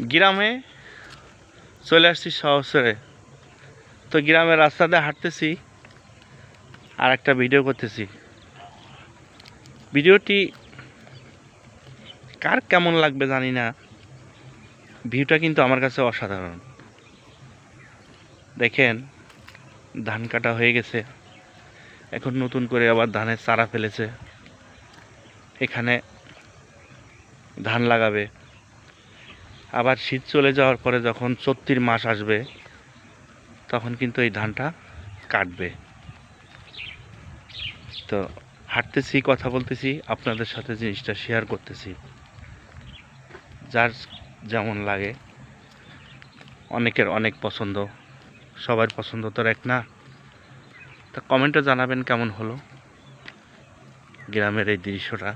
গ্রামে চলে আসছি শহরে। তো গ্রামের রাস্তা দিয়ে হাঁটতেছি আর একটা ভিডিও করতেছি। ভিডিওটি কার কেমন লাগবে জানি না, ভিউটা কিন্তু আমার কাছে অসাধারণ। দেখেন, ধান কাটা হয়ে গেছে, এখন নতুন করে আবার ধানের চারা ফেলেছে। এখানে ধান লাগাবে, আবার শীত চলে যাওয়ার পরে যখন চৈত্র মাস আসবে তখন কিন্তু এই ধানটা কাটবে। তো হাঁটতেছি, কথা বলতেছি, আপনাদের সাথে জিনিসটা শেয়ার করতেছি। যার যেমন লাগে, অনেকের অনেক পছন্দ, সবার পছন্দ তো এক না। তা কমেন্টে জানাবেন কেমন হলো গ্রামের এই দৃশ্যটা।